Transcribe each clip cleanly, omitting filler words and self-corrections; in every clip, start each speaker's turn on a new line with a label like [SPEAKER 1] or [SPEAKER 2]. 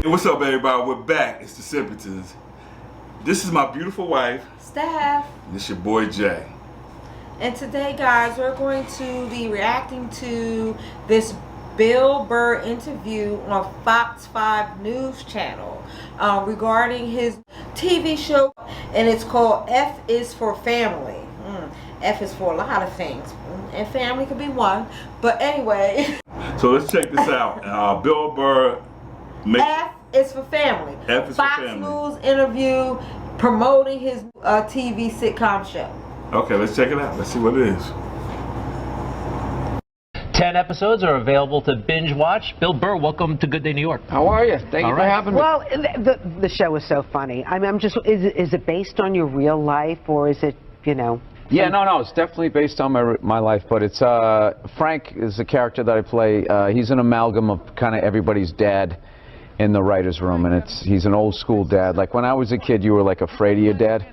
[SPEAKER 1] Hey, what's up, everybody? We're back. It's the Sippingtons. This is my beautiful wife,
[SPEAKER 2] Steph.
[SPEAKER 1] and this your boy Jay.
[SPEAKER 2] And today, guys, we're going to be reacting to this Bill Burr interview on Fox 5 News Channel regarding his TV show, and it's called F is for Family. F is for a lot of things, and family could be one. But anyway.
[SPEAKER 1] So let's check this out. Bill Burr.
[SPEAKER 2] F is for Family.
[SPEAKER 1] F is
[SPEAKER 2] Fox
[SPEAKER 1] for Family.
[SPEAKER 2] News interview promoting his TV sitcom show.
[SPEAKER 1] Okay, let's check it out. Let's see what it is.
[SPEAKER 3] 10 episodes are available to binge watch. Bill Burr, welcome to Good Day New York.
[SPEAKER 4] How are you? Thank you for having me.
[SPEAKER 5] Well, the show is so funny. I'm just, is it based on your real life, or is it, you know?
[SPEAKER 4] Yeah, no, it's definitely based on my life, but it's, Frank is the character that I play. He's an amalgam of kind of everybody's dad in the writer's room, and he's an old school dad. Like when I was a kid, you were like afraid of your dad.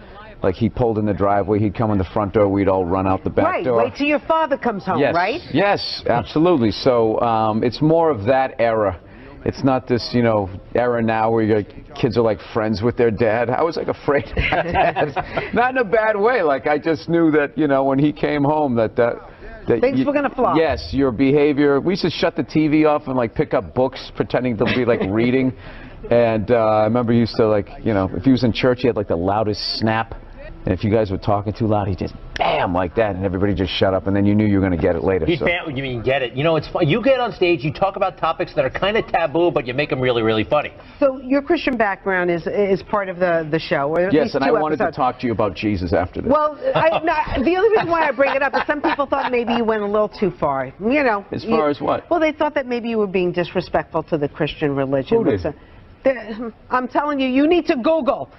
[SPEAKER 4] Like he pulled in the driveway, he'd come in the front door, we'd all run out the back door.
[SPEAKER 5] Right, wait till your father comes home,
[SPEAKER 4] yes,
[SPEAKER 5] right?
[SPEAKER 4] Yes, absolutely. So it's more of that era. It's not this, you know, era now where your kids are like friends with their dad. I was like afraid of my dad. Not in a bad way. Like I just knew that, you know, when he came home that
[SPEAKER 5] things were going to fly.
[SPEAKER 4] Yes, your behavior. We used to shut the TV off and like pick up books pretending to be like reading. And I remember he used to, like, you know, if he was in church, he had like the loudest snap. And if you guys were talking too loud, he just bam like that, and everybody just shut up, and then you knew you were going to get it later.
[SPEAKER 3] You mean get it? You know, it's fun. You get on stage, you talk about topics that are kind of taboo, but you make them really, really funny.
[SPEAKER 5] So your Christian background is part of the show. Or
[SPEAKER 4] yes, and I wanted
[SPEAKER 5] episodes.
[SPEAKER 4] to talk to you about Jesus after this.
[SPEAKER 5] Well, the only reason why I bring it up is some people thought maybe you went a little too far. You know.
[SPEAKER 4] As far as what?
[SPEAKER 5] Well, they thought that maybe you were being disrespectful to the Christian religion.
[SPEAKER 4] Who did?
[SPEAKER 5] I'm telling you, you need to Google.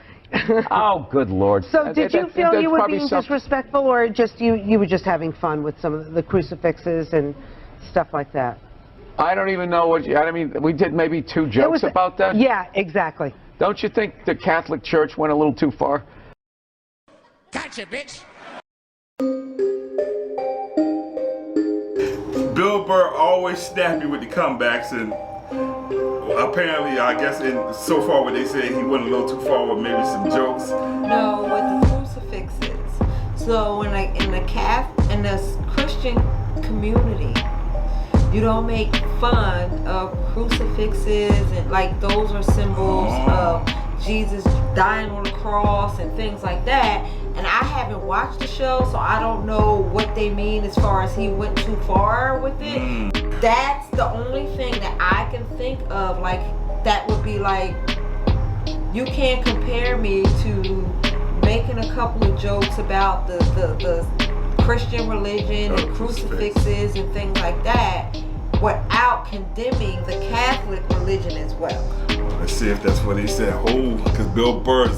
[SPEAKER 4] Oh, good Lord.
[SPEAKER 5] So did you feel you were being disrespectful, or just you were just having fun with some of the crucifixes and stuff like that?
[SPEAKER 4] I don't even know what I mean, we did maybe 2 jokes about that?
[SPEAKER 5] Yeah, exactly.
[SPEAKER 4] Don't you think the Catholic Church went a little too far?
[SPEAKER 6] Gotcha, bitch.
[SPEAKER 1] Bill Burr always snappy with the comebacks, and apparently, I guess so far what they say, he went a little too far with maybe some jokes.
[SPEAKER 2] No, with the crucifixes. So in the Christian community, you don't make fun of crucifixes, and like those are symbols of Jesus dying on the cross and things like that. And I haven't watched the show, so I don't know what they mean as far as he went too far with it. That's the only thing that I can think of, like, that would be like, you can't compare me to making a couple of jokes about the Christian religion and crucifixes and things like that without condemning the Catholic religion as well.
[SPEAKER 1] Let's see if that's what he said. Oh, because Bill Burr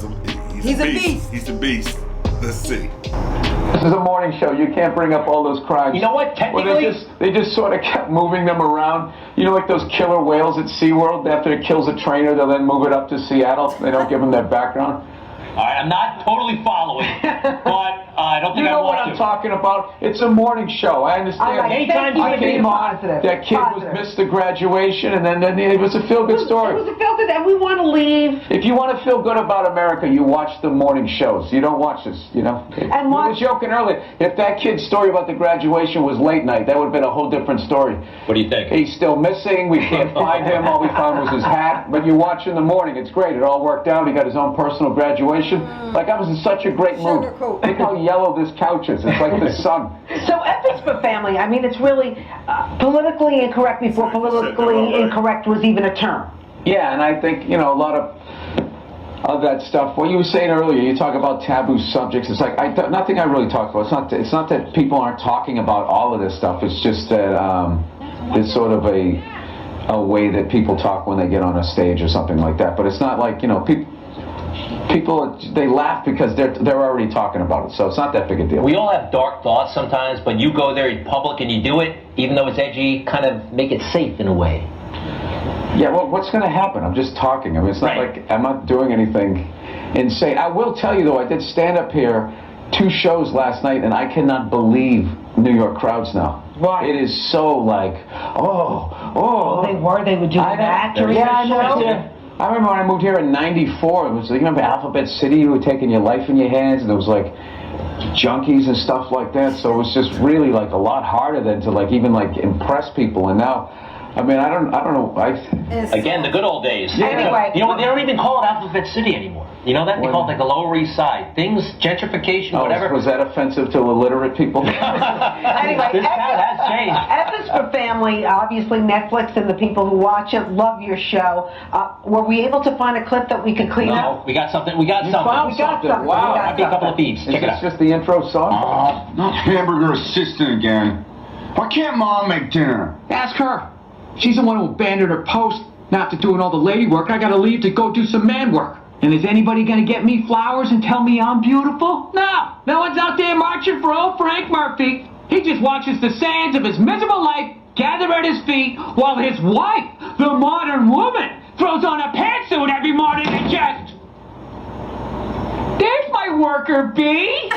[SPEAKER 1] he's a beast. He's a beast. Let's see.
[SPEAKER 4] This is a morning show. You can't bring up all those crimes.
[SPEAKER 3] You know what? Technically,
[SPEAKER 4] they just sort of kept moving them around. You know, like those killer whales at SeaWorld. After it kills a trainer, they'll then move it up to Seattle. They don't give them their background.
[SPEAKER 3] all right, I'm not totally following, but I don't think
[SPEAKER 4] you know what I'm talking about. It's a morning show. I understand. I came on. That kid missed the graduation, and then it was a feel-good story.
[SPEAKER 5] It was a feel-good, and we want to leave.
[SPEAKER 4] If you want to feel good about America, you watch the morning shows. You don't watch this, you know.
[SPEAKER 5] And
[SPEAKER 4] we were joking earlier. If that kid's story about the graduation was late night, that would have been a whole different story.
[SPEAKER 3] What do you think?
[SPEAKER 4] He's still missing. We can't find him. All we found was his hat. But you watch in the morning. It's great. It all worked out. He got his own personal graduation. Like, I was in such a great mood. Look how yellow this couch is. It's like the sun.
[SPEAKER 5] So F is for family. I mean, it's really politically incorrect before politically incorrect was even a term.
[SPEAKER 4] Yeah, and I think, you know, a lot of that stuff. What you were saying earlier, you talk about taboo subjects. It's like nothing I really talk about. It's not that people aren't talking about all of this stuff. It's just that it's sort of a way that people talk when they get on a stage or something like that. But it's not like, you know, people they laugh because they're already talking about it, so it's not that big a deal.
[SPEAKER 3] We all have dark thoughts sometimes, but you go there in public and you do it, even though it's edgy, kind of make it safe in a way.
[SPEAKER 4] Yeah, well, what's going to happen? I'm just talking. I mean, it's not like I'm not doing anything insane. I will tell you, though, I did stand up here 2 shows last night, and I cannot believe New York crowds now.
[SPEAKER 5] Why?
[SPEAKER 4] It is so like, oh.
[SPEAKER 5] They would do that during the show?
[SPEAKER 4] I remember when I moved here in '94. It was, you remember Alphabet City? You were taking your life in your hands, and there was like junkies and stuff like that. So it was just really like a lot harder than to like even like impress people. And now, I mean, I don't know.
[SPEAKER 3] Again, the good old days.
[SPEAKER 5] Yeah. Anyway.
[SPEAKER 3] You know what? They don't even call it Alphabet City anymore. You know that? They call it like the Lower East Side. Things, gentrification, whatever.
[SPEAKER 4] Was that offensive to illiterate people?
[SPEAKER 5] Anyway,
[SPEAKER 3] This town has changed.
[SPEAKER 5] F is for Family. Obviously, Netflix and the people who watch it love your show. Were we able to find a clip that we could clean up?
[SPEAKER 3] No, we got something. We got something.
[SPEAKER 4] found
[SPEAKER 5] We got
[SPEAKER 4] something.
[SPEAKER 5] something.
[SPEAKER 4] Wow.
[SPEAKER 5] We got
[SPEAKER 3] Might be a couple of
[SPEAKER 5] something.
[SPEAKER 3] beats.
[SPEAKER 4] Is
[SPEAKER 3] Check it
[SPEAKER 4] this
[SPEAKER 3] out.
[SPEAKER 4] just the intro song?
[SPEAKER 7] Not hamburger assistant again. Why can't Mom make dinner?
[SPEAKER 8] Ask her. She's the one who abandoned her post. Now after doing all the lady work, I gotta leave to go do some man work. And is anybody gonna get me flowers and tell me I'm beautiful? No. No one's out there marching for old Frank Murphy. He just watches the sands of his miserable life gather at his feet while his wife, the modern woman, throws on a pantsuit every morning and just... There's my worker bee.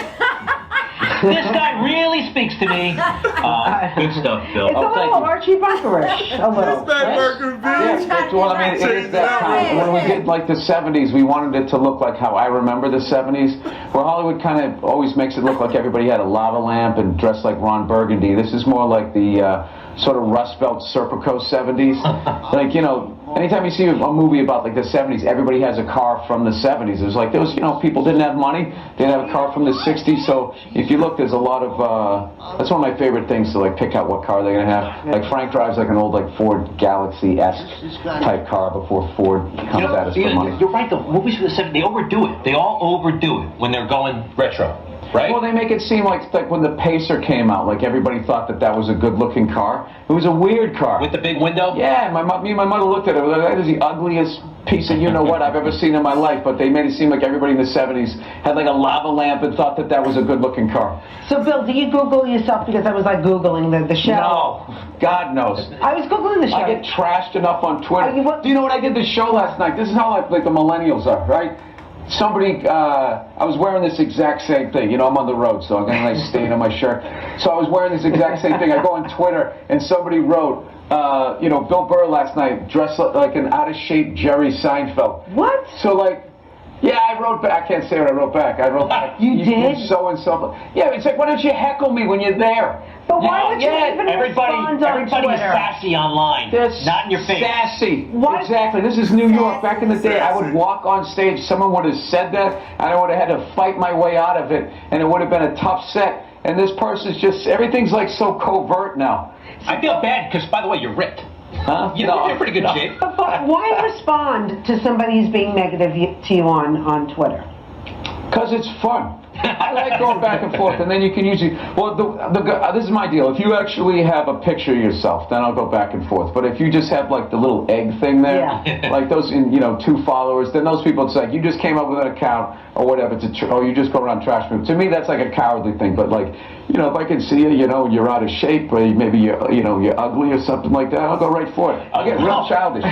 [SPEAKER 3] This guy really speaks to me. Good stuff, Phil.
[SPEAKER 5] It's a little Archie Bunkerish. A little.
[SPEAKER 4] Well, I mean, it is that time. When we did like the 70s, we wanted it to look like how I remember the 70s, where Hollywood kind of always makes it look like everybody had a lava lamp and dressed like Ron Burgundy. This is more like the sort of Rust Belt Serpico 70s. Like, you know, anytime you see a movie about like the 70s, everybody has a car from the 70s. It was like, there was, you know, people didn't have money. They didn't have a car from the 60s. So if you look, there's a lot of, that's one of my favorite things to like pick out what car they're going to have. Like Frank drives like an old like Ford Galaxy-esque type car before Ford comes at us for money.
[SPEAKER 3] You're right, the movies for the 70s, they overdo it. They all overdo it when they're going retro. Right?
[SPEAKER 4] Well, they make it seem like when the Pacer came out, like everybody thought that was a good-looking car. It was a weird car.
[SPEAKER 3] With the big window?
[SPEAKER 4] Yeah, me and my mother looked at it. That is the ugliest piece of you-know-what I've ever seen in my life. But they made it seem like everybody in the 70s had like a lava lamp and thought that was a good-looking car.
[SPEAKER 5] So, Bill, do you Google yourself? Because I was like Googling the show.
[SPEAKER 4] No, God knows.
[SPEAKER 5] I was Googling the show.
[SPEAKER 4] I get trashed enough on Twitter.
[SPEAKER 5] What?
[SPEAKER 4] Do you know what I did the show last night? This is how like the millennials are, right? Somebody, I was wearing this exact same thing. You know, I'm on the road, so I'm getting a nice stain on my shirt. So I was wearing this exact same thing. I go on Twitter, and somebody wrote, you know, Bill Burr last night dressed like an out-of-shape Jerry Seinfeld.
[SPEAKER 5] What?
[SPEAKER 4] So, like, yeah, I wrote back. I can't say what I wrote back. I wrote back.
[SPEAKER 5] You did?
[SPEAKER 4] So-and-so. Yeah, it's like, why don't you heckle me when you're there?
[SPEAKER 5] But why would you even
[SPEAKER 3] everybody
[SPEAKER 5] respond on
[SPEAKER 3] is
[SPEAKER 5] Twitter?
[SPEAKER 3] sassy online.
[SPEAKER 4] They're
[SPEAKER 3] not in your face.
[SPEAKER 4] Sassy.
[SPEAKER 5] What?
[SPEAKER 4] Exactly. This is New York. Back in the day, I would walk on stage. Someone would have said that, and I would have had to fight my way out of it, and it would have been a tough set. And this person's just, everything's like so covert now.
[SPEAKER 3] I feel bad because, by the way, you're ripped.
[SPEAKER 4] Huh?
[SPEAKER 3] You're in pretty good shape.
[SPEAKER 5] But why respond to somebody who's being negative to you on Twitter?
[SPEAKER 4] Because it's fun. I like going back and forth, and then you can usually. Well, this is my deal. If you actually have a picture of yourself, then I'll go back and forth. But if you just have like the little egg thing there, like those, you know, 2 followers, then those people, it's like you just came up with an account or whatever, or you just go around trash me. To me, that's like a cowardly thing. But like, you know, if I can see you, you know, you're out of shape, or maybe you're ugly or something like that, I'll go right for it. I'll get real childish.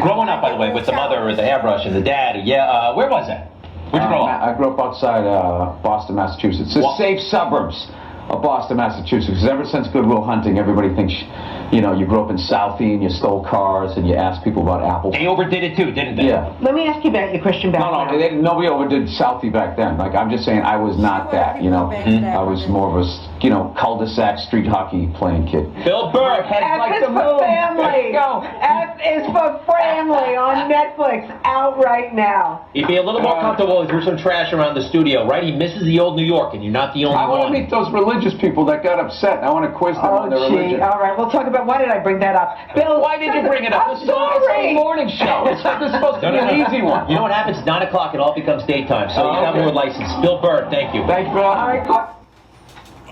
[SPEAKER 3] Growing up, by the way, with the mother or the hairbrush and the dad, where was that? Where'd you grow up?
[SPEAKER 4] I grew up outside Boston, Massachusetts. The safe suburbs of Boston, Massachusetts. Because ever since Good Will Hunting, everybody thinks, you know, you grew up in Southie and you stole cars and you asked people about apples.
[SPEAKER 3] They overdid it too, didn't they?
[SPEAKER 4] Yeah.
[SPEAKER 5] Let me ask you about your Christian background.
[SPEAKER 4] No, nobody overdid Southie back then. Like, I'm just saying I was not that, you know. I was more of a, you know, cul-de-sac street hockey playing kid.
[SPEAKER 3] Bill Burr.
[SPEAKER 5] F is for Family. F is for Family on Netflix, out right now.
[SPEAKER 3] He'd be a little more comfortable if there's some trash around the studio, right? He misses the old New York, and you're not the only one.
[SPEAKER 4] I want to meet those religious people that got upset. I want to quiz them on their religion.
[SPEAKER 5] All right, we'll talk about, why did I bring that up? Bill,
[SPEAKER 4] Why did you bring it up?
[SPEAKER 5] I'm sorry.
[SPEAKER 4] It's a morning show. This is supposed to be an easy one.
[SPEAKER 3] You know what happens? 9 o'clock, it all becomes daytime, so you have more license. Bill Burr, thank you.
[SPEAKER 4] Thank you, Bill.
[SPEAKER 5] All right,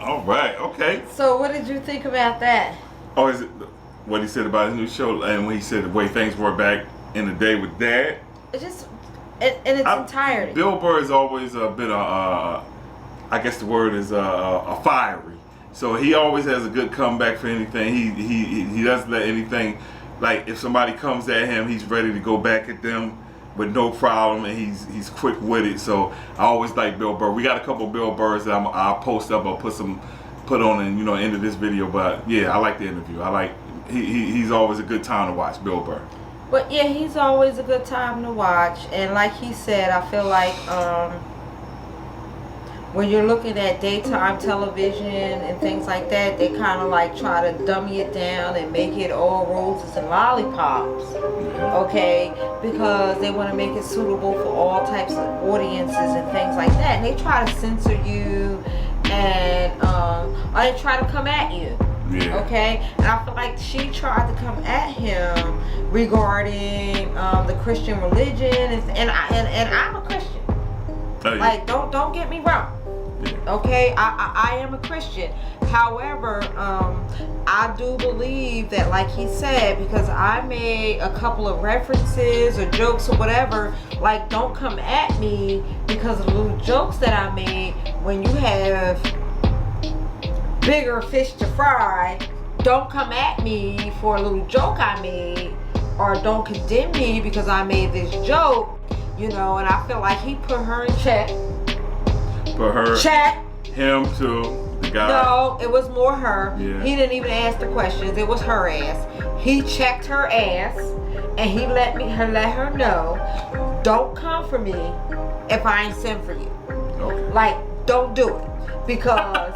[SPEAKER 1] All right, okay.
[SPEAKER 2] So what did you think about that?
[SPEAKER 1] Oh, is it what he said about his new show, and when he said the way things were back in the day with Dad?
[SPEAKER 2] It just, in its entirety.
[SPEAKER 1] Bill Burr has always been I guess the word is a fiery. So he always has a good comeback for anything. He doesn't let anything, like if somebody comes at him, he's ready to go back at them with no problem, and he's quick witted. So I always like Bill Burr. We got a couple of Bill Burrs that I'll post up or put on and end of this video. But yeah, I like the interview. I like he's always a good time to watch, Bill Burr.
[SPEAKER 2] But yeah, he's always a good time to watch. And like he said, I feel like when you're looking at daytime television and things like that, they kind of like try to dummy it down and make it all roses and lollipops, okay? Because they want to make it suitable for all types of audiences and things like that. And they try to censor you, and or they try to come at you.
[SPEAKER 1] Yeah.
[SPEAKER 2] Okay, and I feel like she tried to come at him regarding the Christian religion, and I'm a Christian.
[SPEAKER 1] Oh, yeah.
[SPEAKER 2] Like, don't get me wrong.
[SPEAKER 1] Yeah.
[SPEAKER 2] Okay, I am a Christian. However, I do believe that, like he said, because I made a couple of references or jokes or whatever, like, don't come at me because of the little jokes that I made. When you have bigger fish to fry, don't come at me for a little joke I made, or don't condemn me because I made this joke, you know. And I feel like he put her in check.
[SPEAKER 1] For her,
[SPEAKER 2] Check.
[SPEAKER 1] him too, the guy.
[SPEAKER 2] No, it was more her.
[SPEAKER 1] Yeah.
[SPEAKER 2] He didn't even ask the questions. It was her ass. He checked her ass, and he let her know, don't come for me if I ain't sent for you.
[SPEAKER 1] Okay.
[SPEAKER 2] Like, don't do it, because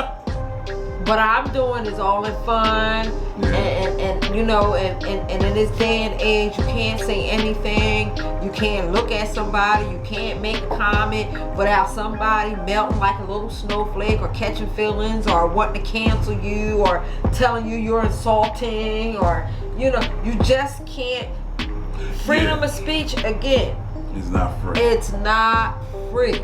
[SPEAKER 2] what I'm doing is all in fun, and you know, and in this day and age, you can't say anything, you can't look at somebody, you can't make a comment without somebody melting like a little snowflake, or catching feelings, or wanting to cancel you, or telling you you're insulting, or, you know, you just can't. Freedom of speech, again,
[SPEAKER 1] It's not free.
[SPEAKER 2] it's not free.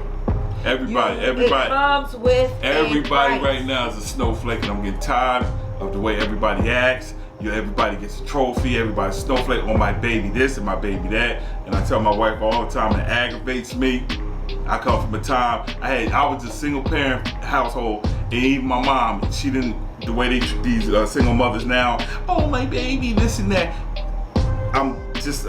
[SPEAKER 1] Everybody,
[SPEAKER 2] It comes with
[SPEAKER 1] everybody
[SPEAKER 2] a price.
[SPEAKER 1] right now is a snowflake, and I'm getting tired of the way everybody acts. You know, everybody gets a trophy, everybody's a snowflake on my baby this and my baby that. And I tell my wife all the time, it aggravates me. I come from a time I was a single parent household, and even my mom, she didn't, the way they treat these single mothers now, oh my baby, this and that. I'm just,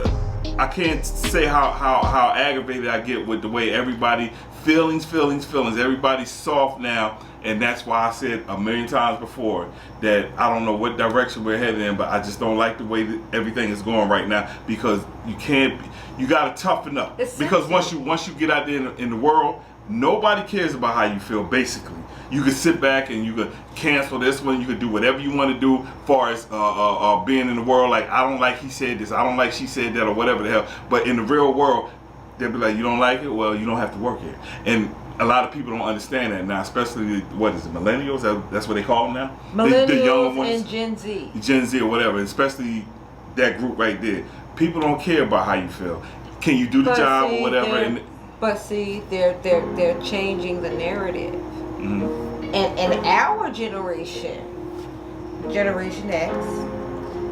[SPEAKER 1] I can't say how aggravated I get with the way everybody feelings. Everybody's soft now, and that's why I said a million times before that I don't know what direction we're headed in, but I just don't like the way that everything is going right now, because you gotta toughen up. Because once you get out there in the world, nobody cares about how you feel. Basically, you can sit back and you could cancel this one. You could do whatever you want to do, as far as being in the world. Like, I don't like he said this, I don't like she said that, or whatever the hell. But in the real world, they'll be like, you don't like it? Well, you don't have to work here. And a lot of people don't understand that now, especially, what is it, millennials? That's what they call them now?
[SPEAKER 2] Millennials
[SPEAKER 1] the younger ones,
[SPEAKER 2] and Gen Z.
[SPEAKER 1] Gen Z or whatever, especially that group right there. People don't care about how you feel. Can you do the job or whatever?
[SPEAKER 2] But see, they're changing the narrative.
[SPEAKER 1] Mm-hmm.
[SPEAKER 2] And our generation, Generation X,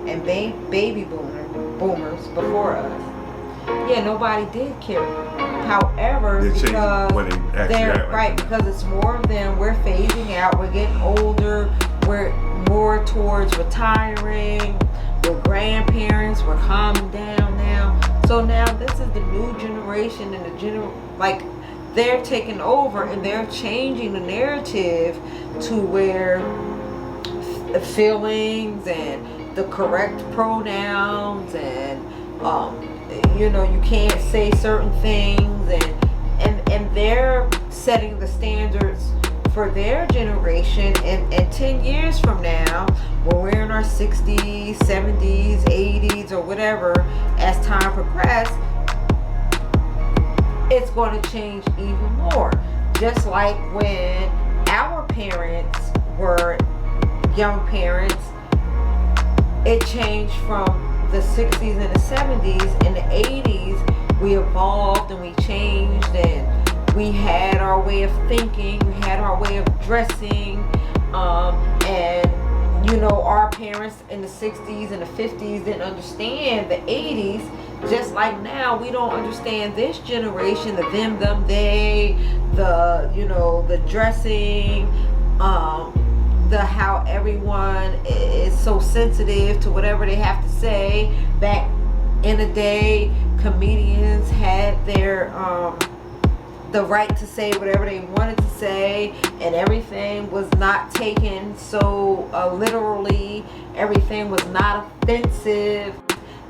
[SPEAKER 2] and baby boomers before us, yeah, nobody did care. However, because it's more of them, we're phasing out, we're getting older, we're more towards retiring, we're grandparents, we're calming down now. So now this is the new generation, and like, they're taking over, and they're changing the narrative to where the feelings and the correct pronouns, and you know, you can't say certain things, and they're setting the standards for their generation, and 10 years from now, when we're in our 60s, 70s, 80s, or whatever, as time progresses, it's going to change even more. Just like when our parents were young parents, it changed from the 60s and the 70s. In the 80s, we evolved and we changed, and we had our way of thinking, we had our way of dressing, and you know, our parents in the 60s and the 50s didn't understand the 80s, just like now we don't understand this generation, the them, they, the, you know, the dressing, the how everyone is so sensitive to whatever they have to say. Back in the day, comedians had their the right to say whatever they wanted to say, and everything was not taken so literally. Everything was not offensive.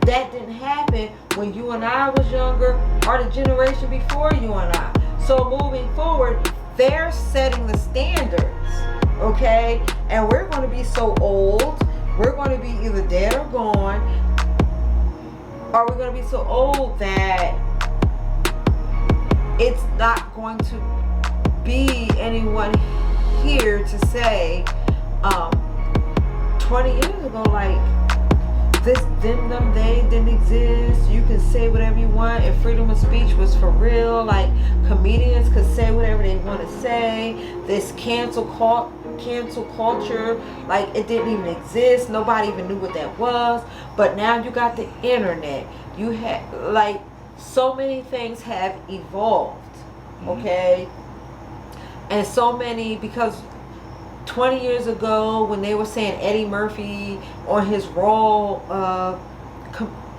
[SPEAKER 2] that didn't happen when you and I was younger or the generation before you and I. So moving forward, they're setting the standards, okay? And we're going to be so old, we're going to be either dead or gone, or we're going to be so old that it's not going to be anyone here to say 20 years ago, like, this, them, they didn't exist. You can say whatever you want, and freedom of speech was for real. Like, comedians could say whatever they want to say. This cancel culture, like, it didn't even exist. Nobody even knew what that was. But now you got the internet. You have, like, so many things have evolved, okay? And so many, because 20 years ago when they were saying Eddie Murphy on his Raw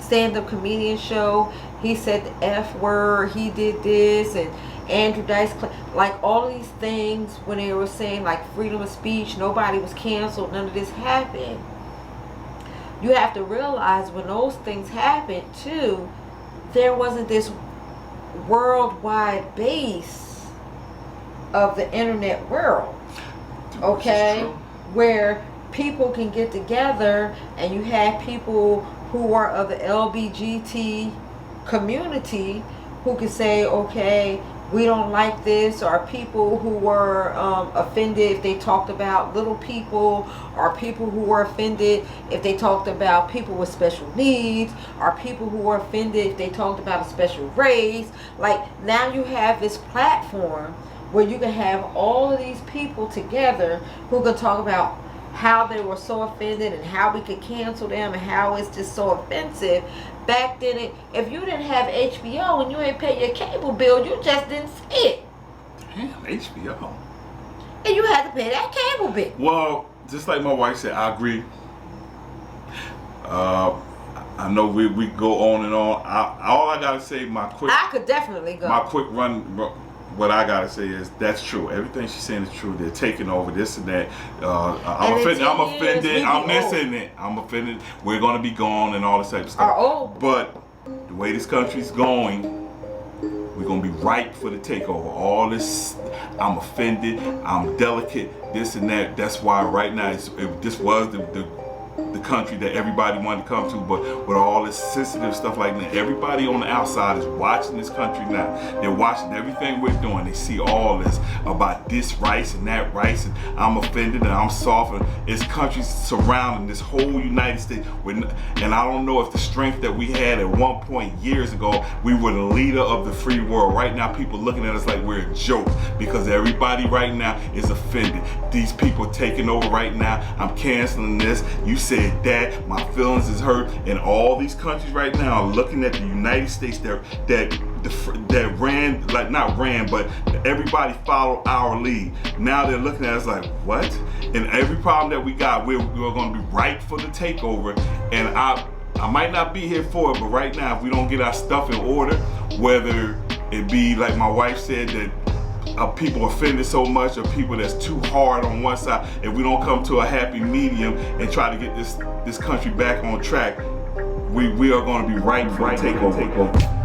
[SPEAKER 2] stand-up comedian show, he said the F word, he did this, and Andrew Dice Clay, like all of these things, when they were saying like freedom of speech, nobody was canceled, none of this happened. You have to realize when those things happened too, there wasn't this worldwide base of the internet world, okay, where people can get together, and you have people who are of the LBGT community who can say, okay, we don't like this, or people who were offended if they talked about little people, or people who were offended if they talked about people with special needs, or people who were offended if they talked about a special race. Like, now you have this platform where you can have all of these people together who can talk about how they were so offended and how we could cancel them and how it's just so offensive. Back then, if you didn't have HBO and you ain't pay your cable bill, you just didn't see it.
[SPEAKER 1] Damn, HBO.
[SPEAKER 2] And you had to pay that cable bill.
[SPEAKER 1] Well, just like my wife said, I agree. I know we go on and on. All I gotta say,
[SPEAKER 2] I could definitely go.
[SPEAKER 1] My quick run. What I gotta say is that's true. Everything she's saying is true. They're taking over this and that. I'm offended. I'm missing it. I'm offended. We're gonna be gone and all this type of stuff. But the way this country's going, we're gonna be ripe for the takeover. All this, I'm offended. I'm delicate. This and that. That's why right now this was the country that everybody wanted to come to, but with all this sensitive stuff like that, everybody on the outside is watching this country now. They're watching everything we're doing. They see all this about this rights and that rights, and I'm offended and I'm soft. And it's countries surrounding this whole United States. And I don't know if the strength that we had at one point years ago, we were the leader of the free world. Right now, people looking at us like we're a joke because everybody right now is offended. These people taking over right now. I'm canceling this. You said that, my feelings is hurt, and all these countries right now are looking at the United States that ran, like not ran, but everybody followed our lead. Now they're looking at us like, what? And every problem that we got, we're going to be ripe for the takeover. And I might not be here for it, but right now, if we don't get our stuff in order, whether it be like my wife said that people offended so much, or people that's too hard on one side, if we don't come to a happy medium and try to get this country back on track, we are going to be ripe for a takeover.